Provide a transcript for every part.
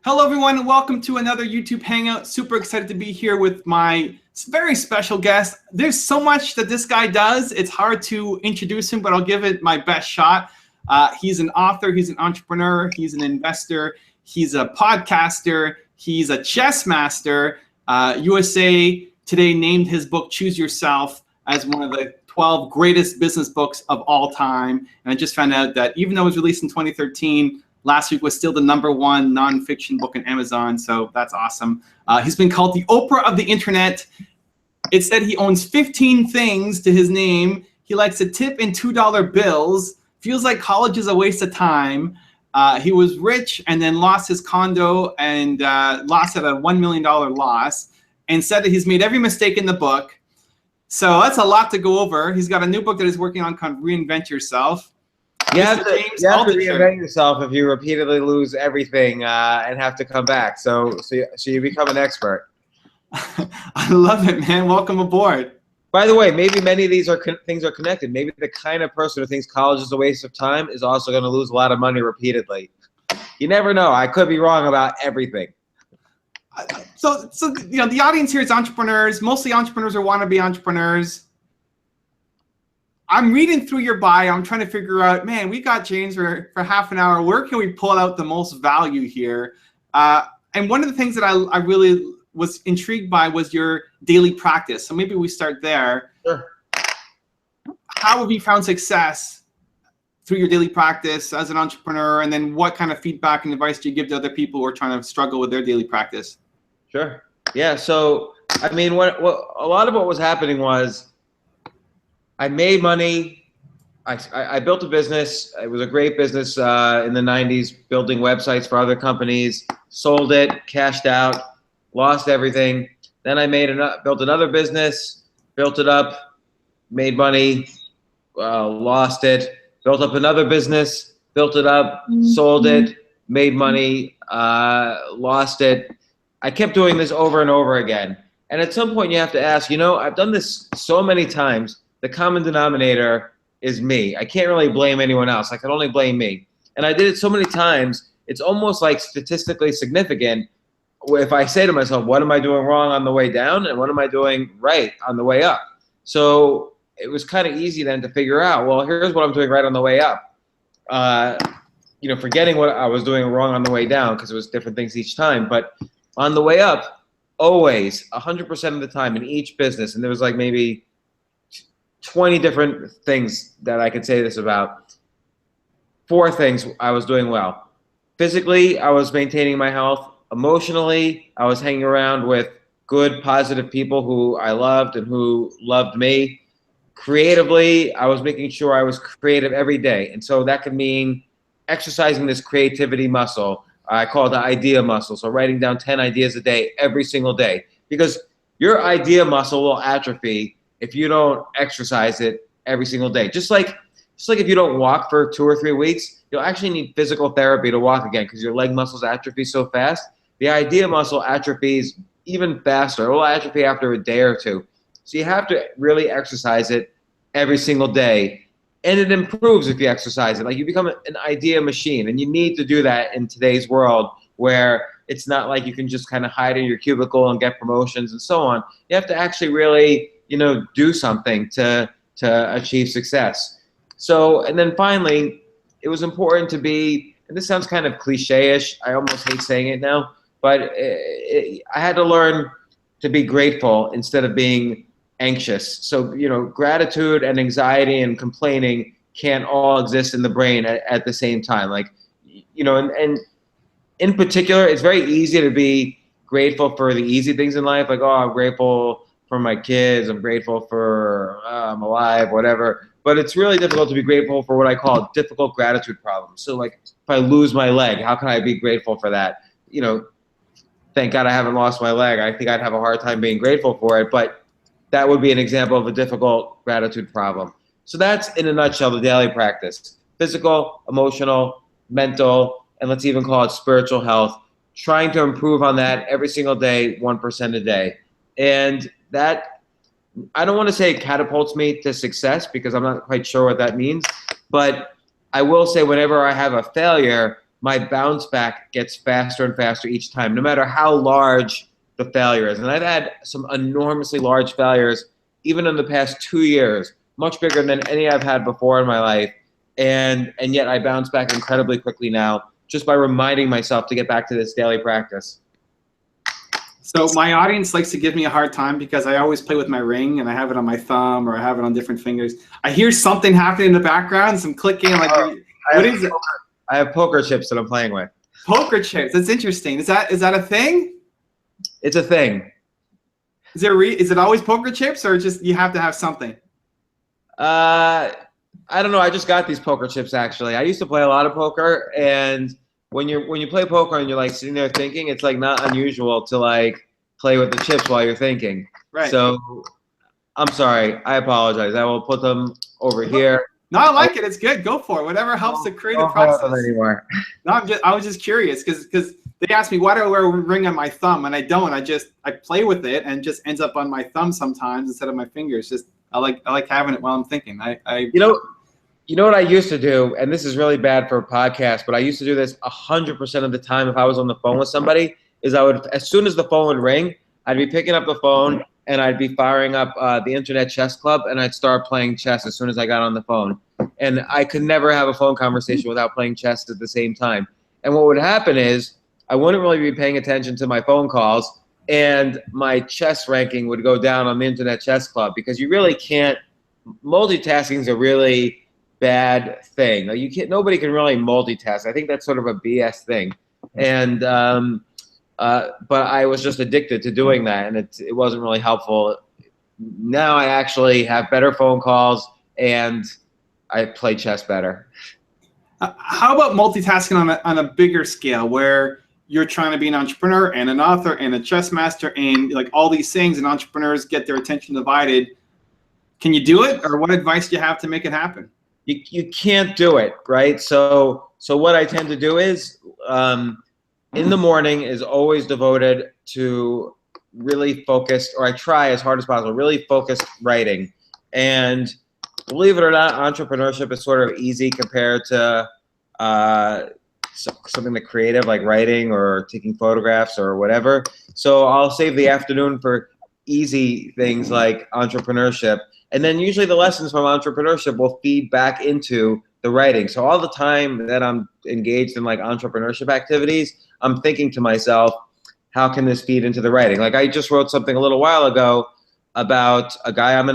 Hello, everyone, and welcome to another YouTube Hangout. Super excited to be here with my very special guest. There's so much that this guy does. It's hard to introduce him, but I'll give it my best shot. He's an author. He's an entrepreneur. He's an investor. He's a podcaster. He's a chess master. USA Today named his book, Choose Yourself, as one of the 12 greatest business books of all time. And I just found out that even though it was released in 2013, last week was still the #1 nonfiction book on Amazon, so that's awesome. He's been called the Oprah of the internet. It said he owns 15 things to his name. He likes to tip in $2 bills. Feels like college is a waste of time. He was rich and then lost his condo and lost at a $1 million loss, and said that he's made every mistake in the book. So that's a lot to go over. He's got a new book that he's working on called Reinvent Yourself. You have to reinvent yourself if you repeatedly lose everything and have to come back. So you become an expert. I love it, man. Welcome aboard. By the way, maybe many of these things are connected. Maybe the kind of person who thinks college is a waste of time is also going to lose a lot of money repeatedly. You never know. I could be wrong about everything. So you know, the audience here is entrepreneurs, mostly entrepreneurs or wannabe entrepreneurs. I'm reading through your bio. I'm trying to figure out, man, we got James for half an hour. Where can we pull out the most value here? And one of the things that I really was intrigued by was your daily practice. So maybe we start there. Sure. How have you found success through your daily practice as an entrepreneur? And then what kind of feedback and advice do you give to other people who are trying to struggle with their daily practice? Sure. Yeah. So, I mean, what a lot of what was happening was, I made money. I built a business. It was a great business in the 90s, building websites for other companies. Sold it, cashed out, lost everything. Then I built another business, built it up, made money, lost it. Built up another business, built it up, sold it, made money, lost it. I kept doing this over and over again. And at some point you have to ask, you know, I've done this so many times. The common denominator is me. I can't really blame anyone else. I can only blame me. And I did it so many times, it's almost like statistically significant if I say to myself, what am I doing wrong on the way down and what am I doing right on the way up? So it was kind of easy then to figure out, well, here's what I'm doing right on the way up. You know, forgetting what I was doing wrong on the way down because it was different things each time. But on the way up, always, 100% of the time in each business, and there was like maybe 20 different things that I could say this about. 4 things I was doing well. Physically, I was maintaining my health. Emotionally, I was hanging around with good, positive people who I loved and who loved me. Creatively, I was making sure I was creative every day. And so that could mean exercising this creativity muscle. I call it the idea muscle. So writing down 10 ideas a day, every single day. Because your idea muscle will atrophy if you don't exercise it every single day. Just like if you don't walk for 2 or 3 weeks, you'll actually need physical therapy to walk again because your leg muscles atrophy so fast. The idea muscle atrophies even faster. It will atrophy after a day or 2. So you have to really exercise it every single day. And it improves if you exercise it. Like you become an idea machine, and you need to do that in today's world where it's not like you can just kind of hide in your cubicle and get promotions and so on. You have to actually really, you know, do something to achieve success. So, and then finally, it was important to be, and this sounds kind of cliche-ish, I almost hate saying it now, but I had to learn to be grateful instead of being anxious. So, you know, gratitude and anxiety and complaining can't all exist in the brain at the same time. Like, you know, and in particular, it's very easy to be grateful for the easy things in life. Like, oh, I'm grateful for my kids. I'm grateful for I'm alive, whatever. But it's really difficult to be grateful for what I call difficult gratitude problems. So like if I lose my leg, how can I be grateful for that? You know, thank God I haven't lost my leg. I think I'd have a hard time being grateful for it, but that would be an example of a difficult gratitude problem. So that's in a nutshell the daily practice. Physical, emotional, mental, and let's even call it spiritual health. Trying to improve on that every single day, 1% a day. And that, I don't want to say it catapults me to success because I'm not quite sure what that means, but I will say whenever I have a failure, my bounce back gets faster and faster each time, no matter how large the failure is. And I've had some enormously large failures, even in the past 2 years, much bigger than any I've had before in my life. And yet I bounce back incredibly quickly now, just by reminding myself to get back to this daily practice. So my audience likes to give me a hard time because I always play with my ring and I have it on my thumb or I have it on different fingers. I hear something happening in the background, some clicking. Like, what is it? I have poker chips that I'm playing with. Poker chips. That's interesting. Is that a thing? It's a thing. Is it always poker chips, or just you have to have something? I don't know. I just got these poker chips actually. I used to play a lot of poker, and when you play poker and you're like sitting there thinking, it's like not unusual to like play with the chips while you're thinking. Right. So I'm sorry. I apologize. I will put them over here. No, I like it. It's good. Go for it. Whatever helps the creative process. Anymore. No, I was just curious because they asked me why do I wear a ring on my thumb, and I don't. I play with it and it just ends up on my thumb sometimes instead of my fingers. Just I like having it while I'm thinking. You know what I used to do, and this is really bad for a podcast, but I used to do this 100% of the time if I was on the phone with somebody, is I would, as soon as the phone would ring, I'd be picking up the phone and I'd be firing up the Internet Chess Club, and I'd start playing chess as soon as I got on the phone. And I could never have a phone conversation without playing chess at the same time. And what would happen is I wouldn't really be paying attention to my phone calls, and my chess ranking would go down on the Internet Chess Club, because you really can't, multitasking is a really bad thing. Like nobody can really multitask. I think that's sort of a BS thing. And but I was just addicted to doing that, and it wasn't really helpful. Now I actually have better phone calls and I play chess better. How about multitasking on a bigger scale, where you're trying to be an entrepreneur and an author and a chess master and like all these things, and entrepreneurs get their attention divided? Can you do it, or what advice do you have to make it happen? You can't do it, right? So what I tend to do is in the morning is always devoted to really focused, or I try as hard as possible, really focused writing. And believe it or not, entrepreneurship is sort of easy compared to something that creative like writing or taking photographs or whatever. So I'll save the afternoon for easy things like entrepreneurship. And then usually the lessons from entrepreneurship will feed back into the writing. So all the time that I'm engaged in like entrepreneurship activities, I'm thinking to myself, how can this feed into the writing? Like I just wrote something a little while ago about a guy I'm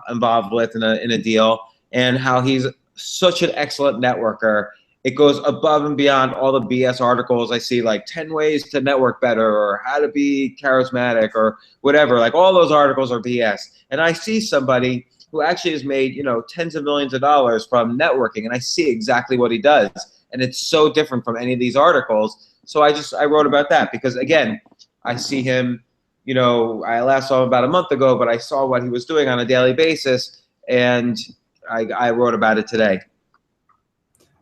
involved with in a deal, and how he's such an excellent networker. It goes above and beyond all the BS articles I see, like 10 ways to network better, or how to be charismatic, or whatever. Like all those articles are BS. And I see somebody who actually has made, tens of millions of dollars from networking, and I see exactly what he does. And it's so different from any of these articles. So I wrote about that because, again, I see him, I last saw him about a month ago, but I saw what he was doing on a daily basis, and I wrote about it today.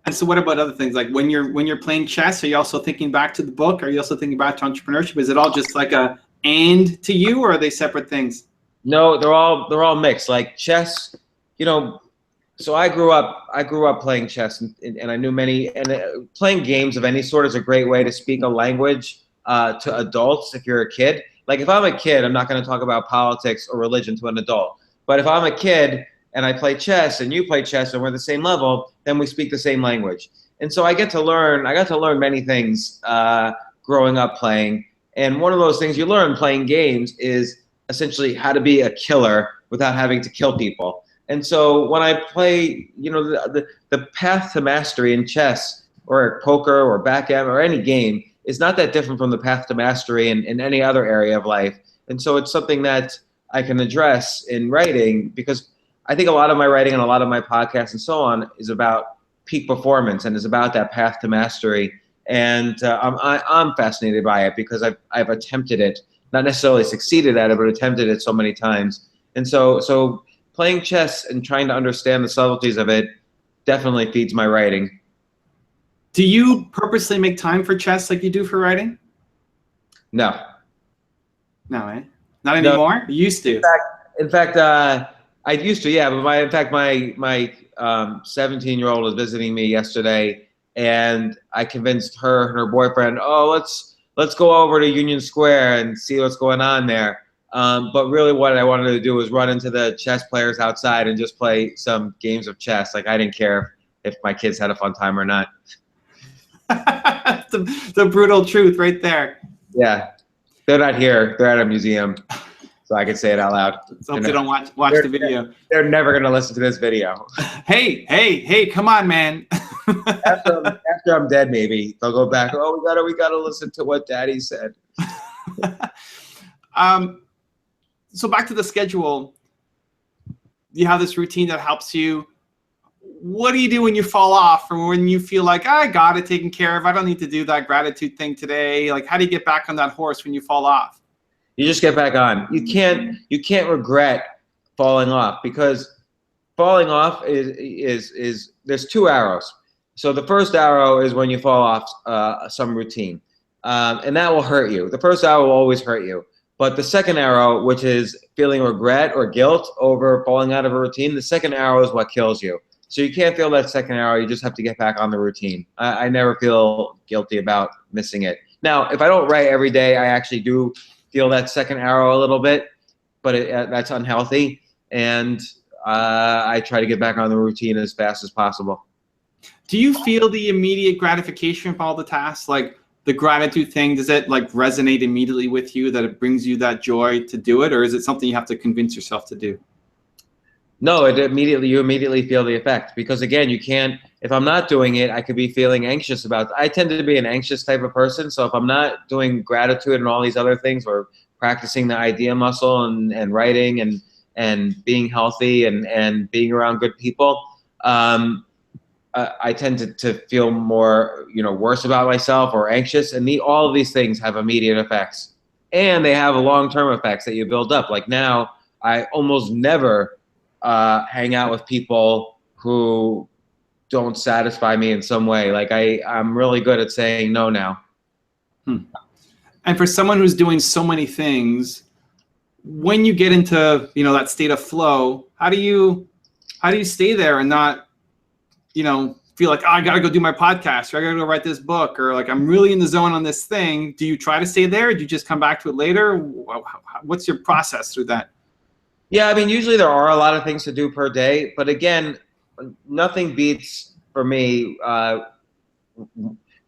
And so what about other things? Like when you're playing chess, are you also thinking back to the book? Are you also thinking back to entrepreneurship? Is it all just like a and to you, or are they separate things? No, they're all mixed. Like chess, so I grew up playing chess, and I knew many, and playing games of any sort is a great way to speak a language to adults if you're a kid. Like if I'm a kid, I'm not going to talk about politics or religion to an adult. But if I'm a kid and I play chess and you play chess and we're the same level, then we speak the same language. And so I got to learn many things growing up playing. And one of those things you learn playing games is essentially how to be a killer without having to kill people. And so when I play, the path to mastery in chess or poker or backgammon or any game is not that different from the path to mastery in any other area of life. And so it's something that I can address in writing, because I think a lot of my writing and a lot of my podcasts and so on is about peak performance and is about that path to mastery. And I'm fascinated by it because I've attempted it, not necessarily succeeded at it, but attempted it so many times. And so playing chess and trying to understand the subtleties of it definitely feeds my writing. Do you purposely make time for chess like you do for writing? No. No, eh? Not anymore? You used to. In fact, I used to, yeah. But my 17-year-old was visiting me yesterday, And I convinced her and her boyfriend, oh, let's go over to Union Square and see what's going on there. But really what I wanted to do was run into the chess players outside and just play some games of chess. Like I didn't care if my kids had a fun time or not. the brutal truth right there. Yeah. They're not here. They're at a museum. So I can say it out loud. So hope they don't watch the video. They're never going to listen to this video. Hey, come on, man. after I'm dead, maybe they'll go back. Oh, we gotta listen to what Daddy said. So back to the schedule. You have this routine that helps you. What do you do when you fall off, or when you feel like I got it taken care of? I don't need to do that gratitude thing today. Like, how do you get back on that horse when you fall off? You just get back on. You can't regret falling off, because falling off is there's two arrows. So the first arrow is when you fall off some routine, and that will hurt you. The first arrow will always hurt you. But the second arrow, which is feeling regret or guilt over falling out of a routine, the second arrow is what kills you. So you can't feel that second arrow. You just have to get back on the routine. I never feel guilty about missing it. Now, if I don't write every day, I actually do feel that second arrow a little bit, but that's unhealthy. And I try to get back on the routine as fast as possible. Do you feel the immediate gratification of all the tasks? Like the gratitude thing, does it like resonate immediately with you, that it brings you that joy to do it? Or is it something you have to convince yourself to do? No, you immediately feel the effect, because again, you can't, if I'm not doing it, I could be feeling anxious about it. I tend to be an anxious type of person. So if I'm not doing gratitude and all these other things, or practicing the idea muscle and writing and being healthy and being around good people, I tend to feel more, worse about myself or anxious. And all of these things have immediate effects, and they have long-term effects that you build up. Like now, I almost never hang out with people who don't satisfy me in some way. Like I'm really good at saying no now. And for someone who's doing so many things, when you get into that state of flow, how do you stay there and not feel like, oh, I gotta go do my podcast, or I gotta go write this book, or like I'm really in the zone on this thing? Do you try to stay there? Do you just come back to it later? What's your process through that? Yeah, I mean, usually there are a lot of things to do per day, but again, nothing beats for me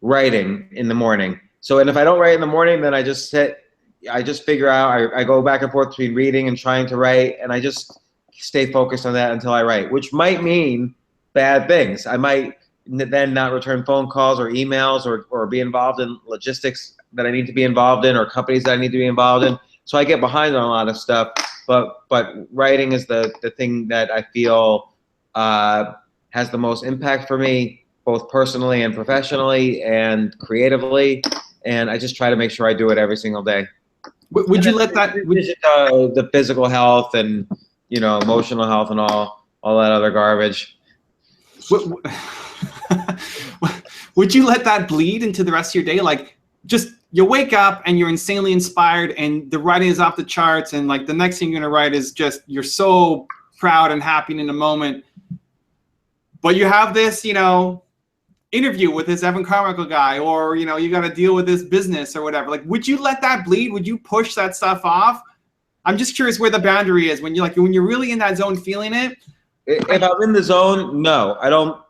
writing in the morning. So, and if I don't write in the morning, then I just figure out, I go back and forth between reading and trying to write, and I just stay focused on that until I write, which might mean bad things. I might then not return phone calls or emails or be involved in logistics that I need to be involved in, or companies that I need to be involved in. So I get behind on a lot of stuff. But writing is the thing that I feel has the most impact for me, both personally and professionally and creatively. And I just try to make sure I do it every single day. Would you let that? The physical health and emotional health and all that other garbage. Would you let that bleed into the rest of your day? Like, just you wake up and you're insanely inspired and the writing is off the charts, and like the next thing you're gonna write is just, you're so proud and happy in the moment, but you have this interview with this Evan Carmichael guy, or you got to deal with this business or whatever. Like, would you let that bleed? Would you push that stuff off? I'm just curious where the boundary is when you're really in that zone feeling it. If I'm in the zone, no, I don't.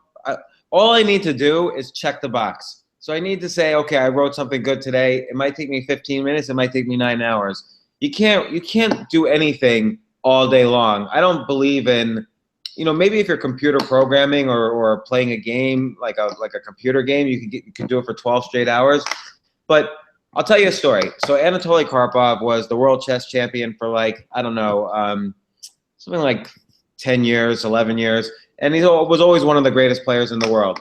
All I need to do is check the box. So I need to say, okay, I wrote something good today. It might take me 15 minutes. It might take me 9 hours. You can't do anything all day long. I don't believe in, maybe if you're computer programming or playing a game, like a computer game, you can do it for 12 straight hours. But I'll tell you a story. So Anatoly Karpov was the world chess champion for something like 10 years, 11 years. And he was always one of the greatest players in the world.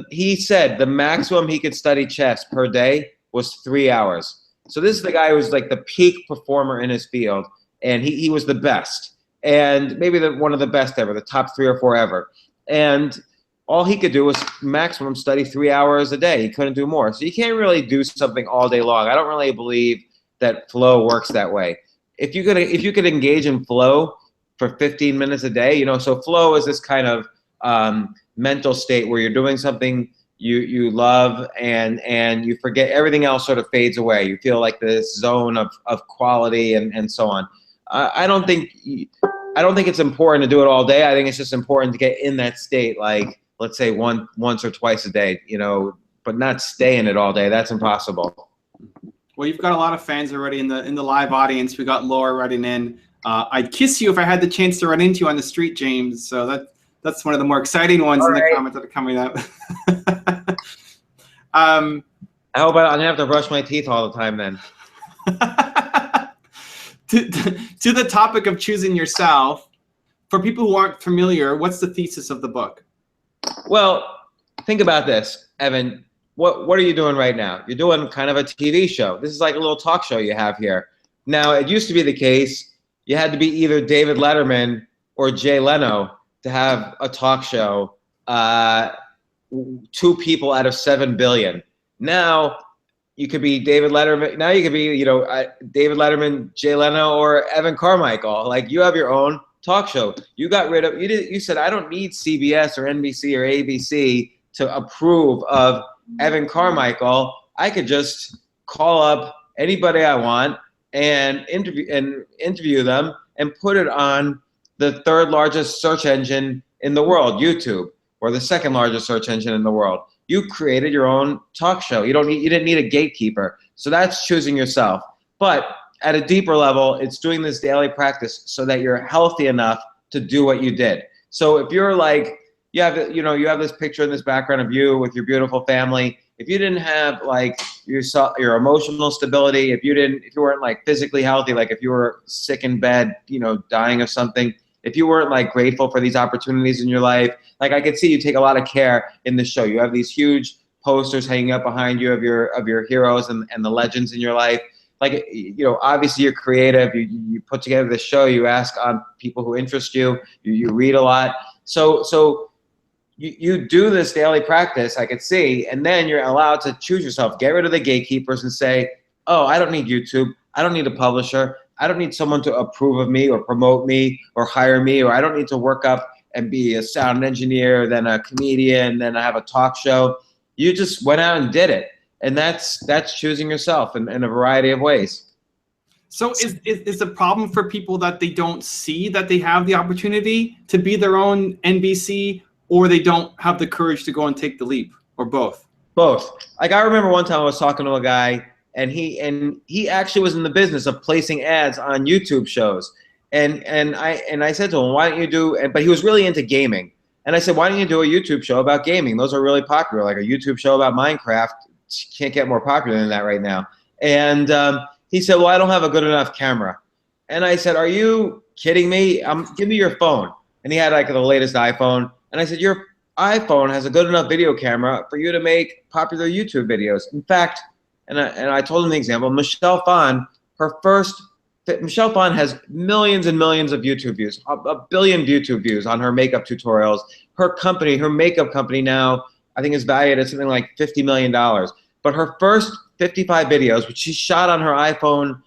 He said the maximum he could study chess per day was 3 hours. So this is the guy who was like the peak performer in his field, and he was the best, and maybe one of the best ever, the top 3 or 4 ever. And all he could do was maximum study 3 hours a day. He couldn't do more. So you can't really do something all day long. I don't really believe that flow works that way. If you could engage in flow for 15 minutes a day, so flow is this kind of mental state where you're doing something you love, and you forget everything else sort of fades away. You feel like this zone of quality and so on. I don't think it's important to do it all day. I think it's just important to get in that state, like let's say once or twice a day, but not stay in it all day. That's impossible. Well, you've got a lot of fans already in the live audience. We got Laura writing in. I'd kiss you if I had the chance to run into you on the street, James. So that's one of the more exciting ones in the comments that are coming up. I hope I don't have to brush my teeth all the time then. To the topic of choosing yourself, for people who aren't familiar, what's the thesis of the book? Well, think about this, Evan. What are you doing right now? You're doing kind of a TV show. This is like a little talk show you have here. Now, it used to be the case you had to be either David Letterman or Jay Leno to have a talk show. 2 people out of 7 billion. Now you could be David Letterman. Now you could be, David Letterman, Jay Leno, or Evan Carmichael. Like, you have your own talk show. You got rid of. You said, I don't need CBS or NBC or ABC to approve of Evan Carmichael. I could just call up anybody I want and interview them and put it on the 3rd largest search engine in the world, YouTube, or the 2nd largest search engine in the world. You created your own talk show. You didn't need a gatekeeper. So that's choosing yourself. But at a deeper level, it's doing this daily practice so that you're healthy enough to do what you did. So if you're like, you have this picture in this background of you with your beautiful family. If you didn't have like your emotional stability, if you weren't like physically healthy, like if you were sick in bed, dying of something, if you weren't like grateful for these opportunities in your life, like I could see you take a lot of care in the show. You have these huge posters hanging up behind you of your heroes and the legends in your life. Like, obviously you're creative. You put together the show. You ask on people who interest you. You read a lot. So you do this daily practice, I could see, and then you're allowed to choose yourself. Get rid of the gatekeepers and say, oh, I don't need YouTube. I don't need a publisher. I don't need someone to approve of me or promote me or hire me, or I don't need to work up and be a sound engineer, then a comedian, then I have a talk show. You just went out and did it. And that's choosing yourself in a variety of ways. So is the problem for people that they don't see that they have the opportunity to be their own NBC, or they don't have the courage to go and take the leap, or both? Both. Like, I remember one time I was talking to a guy, and he actually was in the business of placing ads on YouTube shows. And I said to him, why don't you do, but he was really into gaming. And I said, why don't you do a YouTube show about gaming? Those are really popular. Like a YouTube show about Minecraft, can't get more popular than that right now. And he said, well, I don't have a good enough camera. And I said, are you kidding me? Give me your phone. And he had like the latest iPhone. And I said, your iPhone has a good enough video camera for you to make popular YouTube videos. In fact, and I told him the example, Michelle Phan has millions and millions of YouTube views, a billion YouTube views on her makeup tutorials. Her makeup company now, I think is valued at something like $50 million. But her first 55 videos, which she shot on her iPhone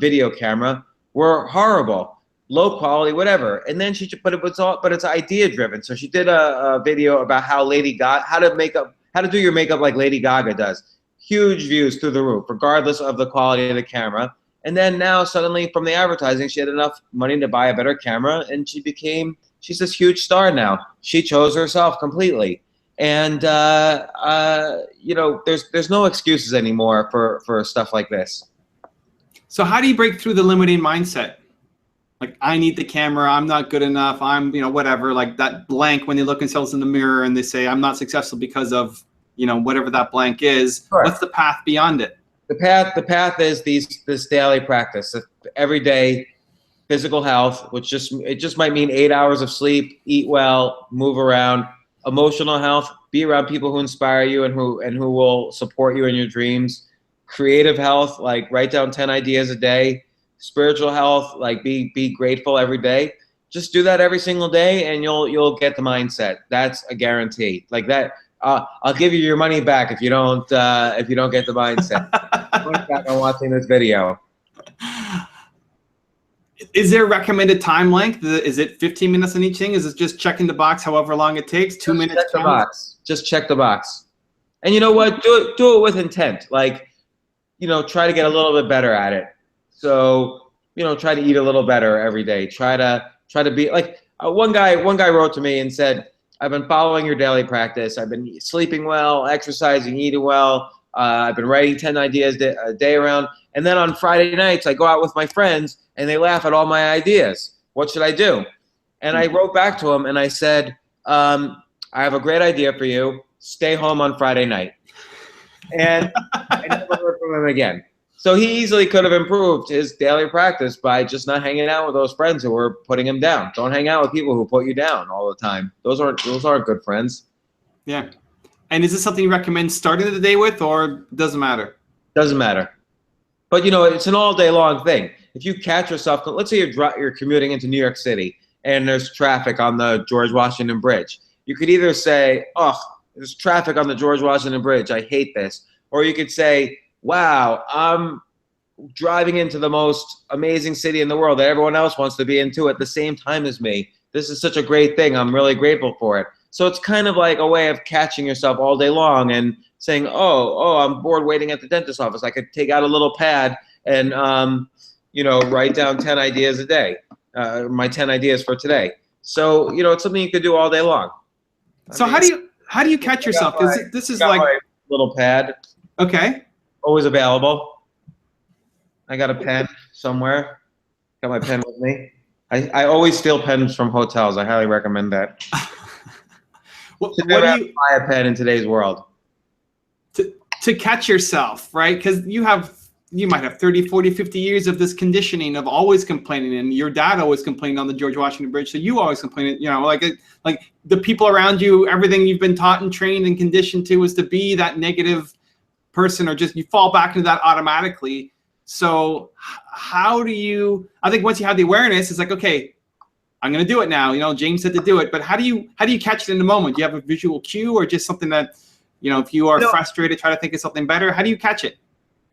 video camera, were horrible. Low quality, whatever. And then but it's idea driven. So she did a video about how how to do your makeup like Lady Gaga does. Huge views through the roof, regardless of the quality of the camera. And then now suddenly from the advertising, she had enough money to buy a better camera, and she's this huge star now. She chose herself completely. And there's no excuses anymore for stuff like this. So how do you break through the limiting mindset? Like, I need the camera, I'm not good enough, I'm, whatever, like that blank when they look themselves in the mirror and they say, I'm not successful because of, whatever that blank is. Sure. What's the path beyond it? The path is this daily practice, everyday physical health, which just might mean 8 hours of sleep, eat well, move around. Emotional health, be around people who inspire you and who will support you in your dreams. Creative health, like write down 10 ideas a day. Spiritual health, like be grateful every day. Just do that every single day, and you'll get the mindset. That's a guarantee. Like that, I'll give you your money back if you don't get the mindset. Back on watching this video. Is there a recommended time length? Is it 15 minutes on each thing? Is it just checking the box however long it takes? 2 minutes? Check the box. Just check the box. And you know what? Do it with intent. Like, try to get a little bit better at it. So, try to eat a little better every day. Try to be like, one guy wrote to me and said, I've been following your daily practice. I've been sleeping well, exercising, eating well. I've been writing 10 ideas a day around. And then on Friday nights, I go out with my friends and they laugh at all my ideas. What should I do? And I wrote back to him and I said, I have a great idea for you. Stay home on Friday night. And I never heard from him again. So he easily could have improved his daily practice by just not hanging out with those friends who were putting him down. Don't hang out with people who put you down all the time. Those aren't good friends. Yeah. And is this something you recommend starting the day with, or doesn't matter? Doesn't matter. But it's an all day long thing. If you catch yourself, let's say you're commuting into New York City and there's traffic on the George Washington Bridge. You could either say, oh, there's traffic on the George Washington Bridge. I hate this. Or you could say, wow, I'm driving into the most amazing city in the world that everyone else wants to be into at the same time as me. This is such a great thing. I'm really grateful for it. So it's kind of like a way of catching yourself all day long and saying, oh, I'm bored waiting at the dentist's office. I could take out a little pad and, write down 10 ideas a day, my 10 ideas for today. So, it's something you could do all day long. So how do you catch yourself? Because this is like my little pad. Okay. Always available. I got a pen somewhere. Got my pen with me. I always steal pens from hotels. I highly recommend that. What should do never you buy a pen in today's world. to catch yourself, right? Because you might have 30, 40, 50 years of this conditioning of always complaining, and your dad always complained on the George Washington Bridge, so you always complain. Like the people around you, everything you've been taught and trained and conditioned to is to be that negative person, or just you fall back into that automatically. So how do you? I think once you have the awareness, it's like, okay, I'm going to do it now. James said to do it, but how do you catch it in the moment? Do you have a visual cue, or just something that, if you are frustrated, try to think of something better? How do you catch it?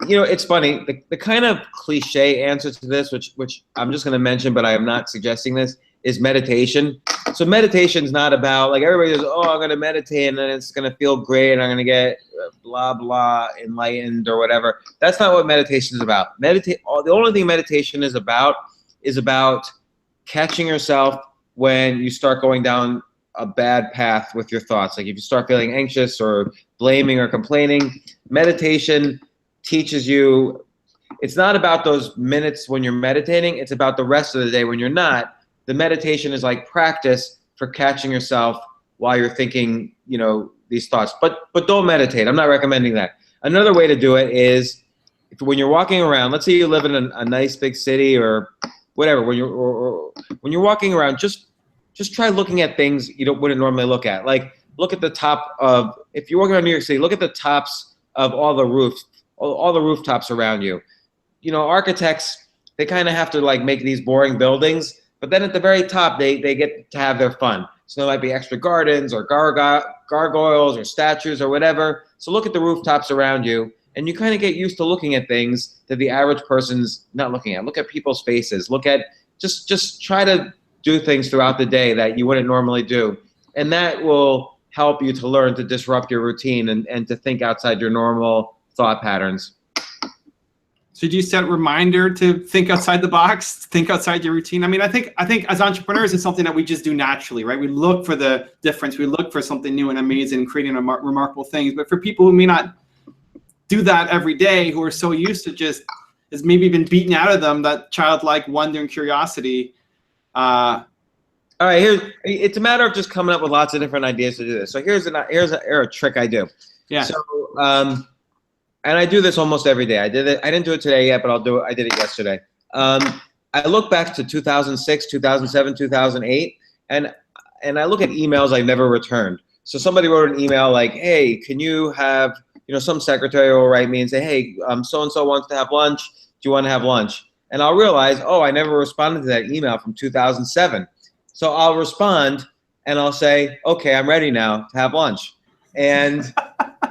It's funny. The kind of cliche answer to this, which I'm just going to mention, but I am not suggesting this, is meditation. So meditation is not about, like, everybody goes, oh, I'm going to meditate and then it's going to feel great and I'm going to get blah, blah, enlightened or whatever. That's not what meditation is about. The only thing meditation is about catching yourself when you start going down a bad path with your thoughts. Like if you start feeling anxious or blaming or complaining, meditation teaches you, it's not about those minutes when you're meditating, it's about the rest of the day when you're not. The meditation is like practice for catching yourself while you're thinking, these thoughts. But don't meditate. I'm not recommending that. Another way to do it is when you're walking around, let's say you live in a nice big city or whatever, when you're walking around, just try looking at things you wouldn't normally look at. Like look at the top of, if you're walking around New York City, look at the tops of all the rooftops around you. Architects, they kind of have to like make these boring buildings, but then at the very top, they get to have their fun. So there might be extra gardens or gargoyles or statues or whatever. So look at the rooftops around you, and you kind of get used to looking at things that the average person's not looking at. Look at people's faces. Look at, just try to do things throughout the day that you wouldn't normally do. And that will help you to learn to disrupt your routine and to think outside your normal thought patterns. So do you set a reminder to think outside the box, think outside your routine? I mean, I think as entrepreneurs, it's something that we just do naturally, right? We look for the difference. We look for something new and amazing and creating remarkable things. But for people who may not do that every day, who are so used to just, has maybe been beaten out of them, that childlike wonder and curiosity. All right, it's a matter of just coming up with lots of different ideas to do this. So here's a trick I do. Yeah. So, and I do this almost every day. I didn't do it today yet, but I did it yesterday. I look back to 2006, 2007, 2008, and I look at emails I've never returned. So somebody wrote an email like, hey, can you have, some secretary will write me and say, hey, so-and-so wants to have lunch. Do you want to have lunch? And I'll realize, oh, I never responded to that email from 2007. So I'll respond and I'll say, okay, I'm ready now to have lunch. And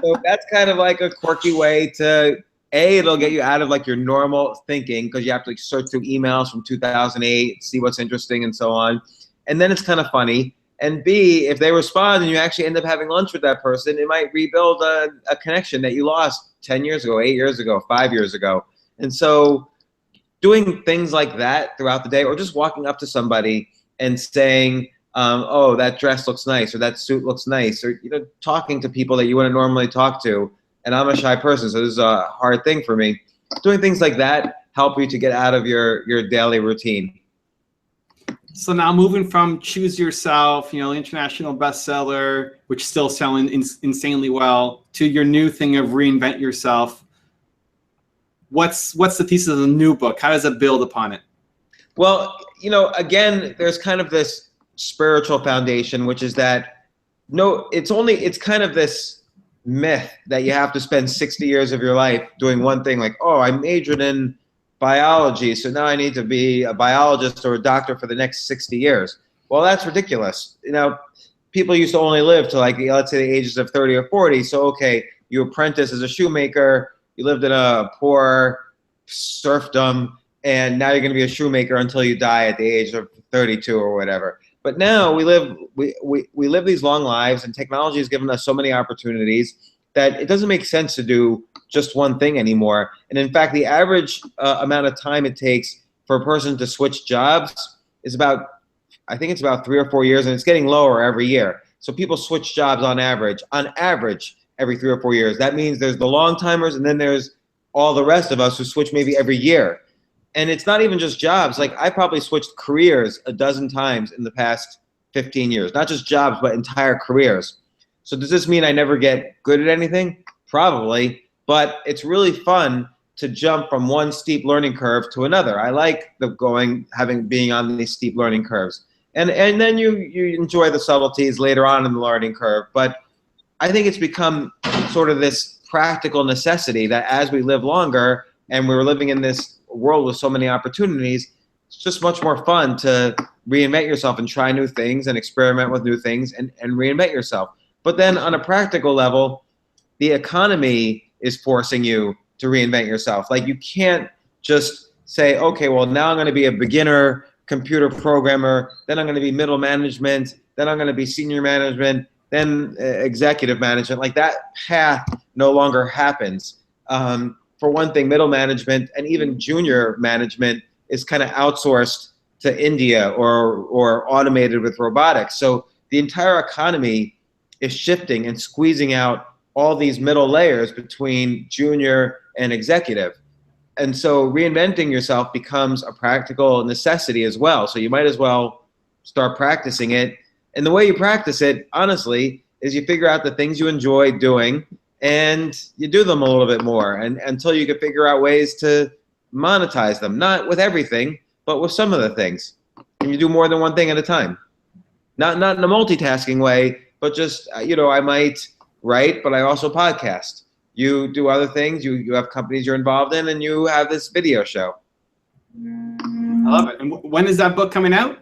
so that's kind of like a quirky way to, it'll get you out of like your normal thinking, because you have to like search through emails from 2008, see what's interesting and so on. And then it's kind of funny. And B, if they respond and you actually end up having lunch with that person, it might rebuild a connection that you lost 10 years ago, 8 years ago, 5 years ago. And so doing things like that throughout the day, or just walking up to somebody and saying, oh, that dress looks nice, or that suit looks nice, or talking to people that you wouldn't normally talk to. And I'm a shy person, so this is a hard thing for me. Doing things like that help you to get out of your daily routine. So now moving from Choose Yourself, international bestseller, which is still selling insanely well, to your new thing of Reinvent Yourself. What's the thesis of the new book? How does it build upon it? Well, again, there's kind of this spiritual foundation, which is that it's kind of this myth that you have to spend 60 years of your life doing one thing, like, oh, I majored in biology, so now I need to be a biologist or a doctor for the next 60 years. Well, that's ridiculous. People used to only live to, like, let's say the ages of 30 or 40. So, okay, you apprentice as a shoemaker, you lived in a poor serfdom, and now you're going to be a shoemaker until you die at the age of 32 or whatever. But now we live these long lives, and technology has given us so many opportunities that it doesn't make sense to do just one thing anymore. And in fact, the average amount of time it takes for a person to switch jobs is I think it's about 3 or 4 years, and it's getting lower every year. So people switch jobs on average every 3 or 4 years. That means there's the long timers, and then there's all the rest of us who switch maybe every year. And it's not even just jobs. Like, I probably switched careers a dozen times in the past 15 years, not just jobs, but entire careers. So does this mean I never get good at anything? Probably, but it's really fun to jump from one steep learning curve to another. I like being on these steep learning curves. And then you enjoy the subtleties later on in the learning curve. But I think it's become sort of this practical necessity that as we live longer and we're living in this world with so many opportunities, it's just much more fun to reinvent yourself and try new things and experiment with new things and reinvent yourself. But then on a practical level, the economy is forcing you to reinvent yourself. Like, you can't just say, okay, well, now I'm going to be a beginner computer programmer, then I'm going to be middle management, then I'm going to be senior management, then executive management. Like, that path no longer happens. For one thing, middle management and even junior management is kind of outsourced to India or automated with robotics. So the entire economy is shifting and squeezing out all these middle layers between junior and executive. And so reinventing yourself becomes a practical necessity as well. So you might as well start practicing it. And the way you practice it, honestly, is you figure out the things you enjoy doing and you do them a little bit more, and until you can figure out ways to monetize them. Not with everything, but with some of the things. And you do more than one thing at a time. Not in a multitasking way, but just, I might write, but I also podcast. You do other things. You have companies you're involved in, and you have this video show. I love it. And when is that book coming out?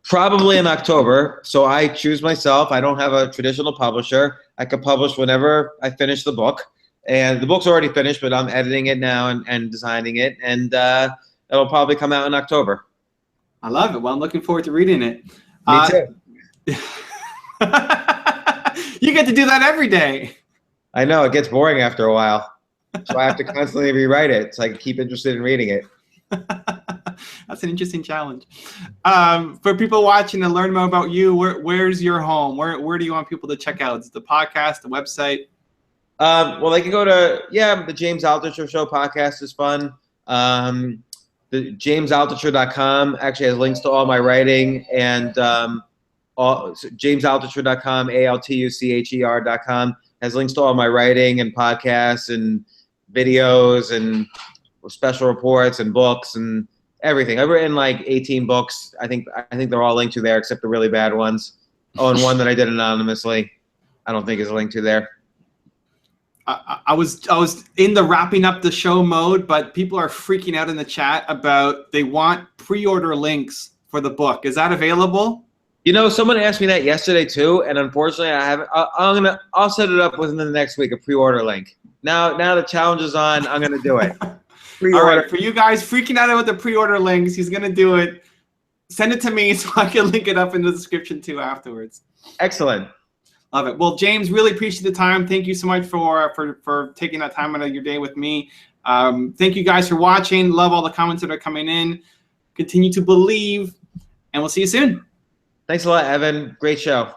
Probably in October. So I choose myself. I don't have a traditional publisher. I could publish whenever I finish the book. And the book's already finished, but I'm editing it now and designing it. And it'll probably come out in October. I love it. Well, I'm looking forward to reading it. Me too. You get to do that every day. I know. It gets boring after a while. So I have to constantly rewrite it so I can keep interested in reading it. That's an interesting challenge. For people watching to learn more about you, where's your home? Where do you want people to check out? Is it the podcast, the website? Well, they can go to, the James Altucher Show podcast is fun. The JamesAltucher.com actually has links to all my writing, and JamesAltucher.com, ALTUCHER.com has links to all my writing and podcasts and videos and special reports and books and everything. I've written like 18 books. I think they're all linked to there except the really bad ones. Oh, and one that I did anonymously, I don't think is linked to there. I was in the wrapping up the show mode, but people are freaking out in the chat about they want pre-order links for the book. Is that available? Someone asked me that yesterday too, and unfortunately I haven't. I'll set it up within the next week, a pre-order link. Now the challenge is on. I'm gonna do it. All right, for you guys freaking out about the pre-order links, he's gonna do it. Send it to me so I can link it up in the description too afterwards. Excellent. Love it. Well, James, really appreciate the time. Thank you so much for taking that time out of your day with me. Thank you guys for watching. Love all the comments that are coming in. Continue to believe, and we'll see you soon. Thanks a lot, Evan. Great show.